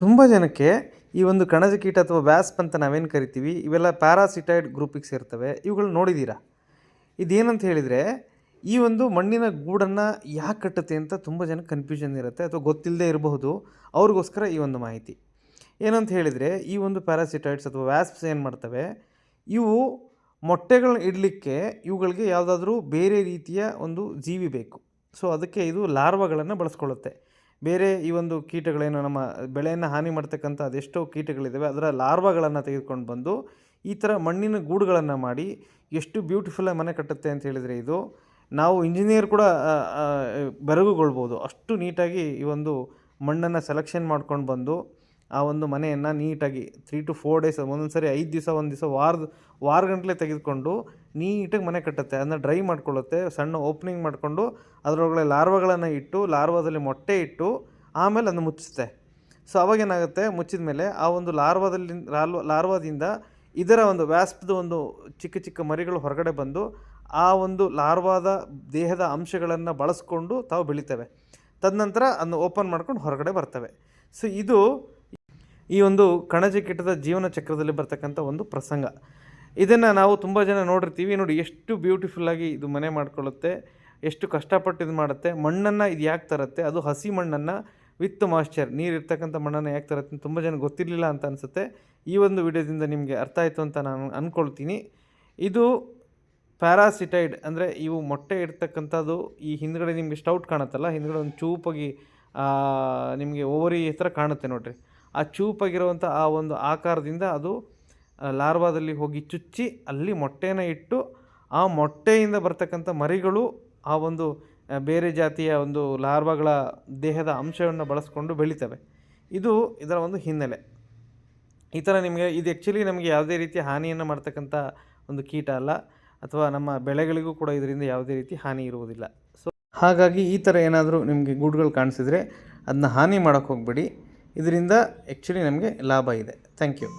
ತುಂಬ ಜನಕ್ಕೆ ಈ ಒಂದು ಕಣಜ ಕೀಟ ಅಥವಾ ವ್ಯಾಸ್ಪ್ ಅಂತ ನಾವೇನು ಕರಿತೀವಿ, ಇವೆಲ್ಲ ಪ್ಯಾರಾಸಿಟೈಡ್ ಗ್ರೂಪಿಗೆ ಸೇರ್ತವೆ. ಇವುಗಳನ್ನ ನೋಡಿದ್ದೀರಾ? ಇದೇನಂತ ಹೇಳಿದರೆ, ಈ ಒಂದು ಮಣ್ಣಿನ ಗೂಡನ್ನು ಯಾಕೆ ಕಟ್ಟುತ್ತೆ ಅಂತ ತುಂಬ ಜನಕ್ಕೆ ಕನ್ಫ್ಯೂಷನ್ ಇರುತ್ತೆ ಅಥವಾ ಗೊತ್ತಿಲ್ಲದೆ ಇರಬಹುದು. ಅವ್ರಿಗೋಸ್ಕರ ಈ ಒಂದು ಮಾಹಿತಿ. ಏನಂತ ಹೇಳಿದರೆ, ಈ ಒಂದು ಪ್ಯಾರಾಸಿಟೈಡ್ಸ್ ಅಥವಾ ವ್ಯಾಸ್ಪ್ಸ್ ಏನು ಮಾಡ್ತವೆ, ಇವು ಮೊಟ್ಟೆಗಳನ್ನ ಇಡಲಿಕ್ಕೆ ಇವುಗಳಿಗೆ ಯಾವುದಾದ್ರೂ ಬೇರೆ ರೀತಿಯ ಒಂದು ಜೀವಿ ಬೇಕು. ಸೊ ಅದಕ್ಕೆ ಇದು ಲಾರ್ವಾಗಳನ್ನು ಬಳಸ್ಕೊಳ್ಳುತ್ತೆ. ಬೇರೆ ಈ ಒಂದು ಕೀಟಗಳೇನು ನಮ್ಮ ಬೆಳೆಯನ್ನು ಹಾನಿ ಮಾಡ್ತಕ್ಕಂಥ ಅದೆಷ್ಟೋ ಕೀಟಗಳಿದ್ದಾವೆ, ಅದರ ಲಾರ್ವಾಗಳನ್ನು ತೆಗೆದುಕೊಂಡು ಬಂದು ಈ ಥರ ಮಣ್ಣಿನ ಗೂಡುಗಳನ್ನು ಮಾಡಿ ಎಷ್ಟು ಬ್ಯೂಟಿಫುಲ್ಲಾಗಿ ಮನೆ ಕಟ್ಟುತ್ತೆ ಅಂತ ಹೇಳಿದರೆ, ಇದು ನಾವು ಇಂಜಿನಿಯರ್ ಕೂಡ ಬೆರಗುಗೊಳ್ಬೋದು. ಅಷ್ಟು ನೀಟಾಗಿ ಈ ಒಂದು ಮಣ್ಣನ್ನು ಸೆಲೆಕ್ಷನ್ ಮಾಡ್ಕೊಂಡು ಬಂದು ಆ ಒಂದು ಮನೆಯನ್ನು ನೀಟಾಗಿ 3 to 4 ಡೇಸ್, ಒಂದೊಂದು ಸರಿ 5 ದಿವಸ, ಒಂದು ದಿವಸ ವಾರಗಟ್ಟಲೆ ತೆಗೆದುಕೊಂಡು ನೀಟಾಗಿ ಮನೆ ಕಟ್ಟುತ್ತೆ. ಅದನ್ನ ಡ್ರೈ ಮಾಡ್ಕೊಳ್ಳುತ್ತೆ, ಸಣ್ಣ ಓಪನಿಂಗ್ ಮಾಡಿಕೊಂಡು ಅದರೊಳಗಡೆ ಲಾರ್ವಾಗಳನ್ನು ಇಟ್ಟು, ಲಾರ್ವಾದಲ್ಲಿ ಮೊಟ್ಟೆ ಇಟ್ಟು ಆಮೇಲೆ ಅದನ್ನು ಮುಚ್ಚುತ್ತೆ. ಸೊ ಅವಾಗೇನಾಗುತ್ತೆ, ಮುಚ್ಚಿದ ಮೇಲೆ ಆ ಒಂದು ಲಾರ್ವಾದಿಂದ ಇದರ ಒಂದು ವ್ಯಾಸ್ಪ್ದು ಒಂದು ಚಿಕ್ಕ ಚಿಕ್ಕ ಮರಿಗಳು ಹೊರಗಡೆ ಬಂದು ಆ ಒಂದು ಲಾರ್ವಾದ ದೇಹದ ಅಂಶಗಳನ್ನು ಬಳಸ್ಕೊಂಡು ತಾವು ಬೆಳಿತವೆ. ತದನಂತರ ಅದನ್ನು ಓಪನ್ ಮಾಡ್ಕೊಂಡು ಹೊರಗಡೆ ಬರ್ತವೆ. ಸೊ ಇದು ಈ ಒಂದು ಕಣಜ ಕೀಟದ ಜೀವನ ಚಕ್ರದಲ್ಲಿ ಬರ್ತಕ್ಕಂಥ ಒಂದು ಪ್ರಸಂಗ. ಇದನ್ನು ನಾವು ತುಂಬ ಜನ ನೋಡಿರ್ತೀವಿ. ನೋಡಿ ಎಷ್ಟು ಬ್ಯೂಟಿಫುಲ್ಲಾಗಿ ಇದು ಮನೆ ಮಾಡ್ಕೊಳ್ಳುತ್ತೆ, ಎಷ್ಟು ಕಷ್ಟಪಟ್ಟು ಇದು ಮಾಡುತ್ತೆ. ಮಣ್ಣನ್ನು ಇದು ಯಾಕೆ ತರುತ್ತೆ, ಅದು ಹಸಿ ಮಣ್ಣನ್ನು ವಿತ್ ಮಾಯ್ಶ್ಚರ್, ನೀರಿರ್ತಕ್ಕಂಥ ಮಣ್ಣನ್ನು ಯಾಕೆ ತರುತ್ತೆ ತುಂಬ ಜನ ಗೊತ್ತಿರಲಿಲ್ಲ ಅಂತ ಅನಿಸುತ್ತೆ. ಈ ಒಂದು ವಿಡಿಯೋದಿಂದ ನಿಮಗೆ ಅರ್ಥ ಆಯಿತು ಅಂತ ನಾನು ಅಂದ್ಕೊಳ್ತೀನಿ. ಇದು ಪ್ಯಾರಾಸಿಟೈಡ್ ಅಂದರೆ ಇವು ಮೊಟ್ಟೆ ಇಡ್ತಕ್ಕಂಥದ್ದು. ಈ ಹಿಂದ್ಗಡೆ ನಿಮಗೆ ಸ್ಟೌಟ್ ಕಾಣುತ್ತಲ್ಲ, ಹಿಂದ್ಗಡೆ ಒಂದು ಚೂಪಾಗಿ ನಿಮಗೆ ಓವರಿ ಥರ ಕಾಣುತ್ತೆ ನೋಡಿರಿ. ಆ ಚೂಪಾಗಿರುವಂಥ ಆ ಒಂದು ಆಕಾರದಿಂದ ಅದು ಲಾರ್ವಾದಲ್ಲಿ ಹೋಗಿ ಚುಚ್ಚಿ ಅಲ್ಲಿ ಮೊಟ್ಟೆನ ಇಟ್ಟು, ಆ ಮೊಟ್ಟೆಯಿಂದ ಬರ್ತಕ್ಕಂಥ ಮರಿಗಳು ಆ ಒಂದು ಬೇರೆ ಜಾತಿಯ ಒಂದು ಲಾರ್ವಾಗಳ ದೇಹದ ಅಂಶವನ್ನು ಬಳಸ್ಕೊಂಡು ಬೆಳಿತವೆ. ಇದು ಇದರ ಒಂದು ಹಿನ್ನೆಲೆ. ಈ ಥರ ನಿಮಗೆ ಇದು ಆ್ಯಕ್ಚುಲಿ ನಮಗೆ ಯಾವುದೇ ರೀತಿಯ ಹಾನಿಯನ್ನು ಮಾಡ್ತಕ್ಕಂಥ ಒಂದು ಕೀಟ ಅಲ್ಲ, ಅಥವಾ ನಮ್ಮ ಬೆಳೆಗಳಿಗೂ ಕೂಡ ಇದರಿಂದ ಯಾವುದೇ ರೀತಿ ಹಾನಿ ಇರುವುದಿಲ್ಲ. ಸೊ ಹಾಗಾಗಿ ಈ ಥರ ಏನಾದರೂ ನಿಮಗೆ ಗೂಡುಗಳು ಕಾಣಿಸಿದರೆ ಅದನ್ನ ಹಾನಿ ಮಾಡೋಕ್ಕೆ ಹೋಗಬೇಡಿ. ಇದರಿಂದ ಆ್ಯಕ್ಚುಲಿ ನಮಗೆ ಲಾಭ ಇದೆ. Thank you.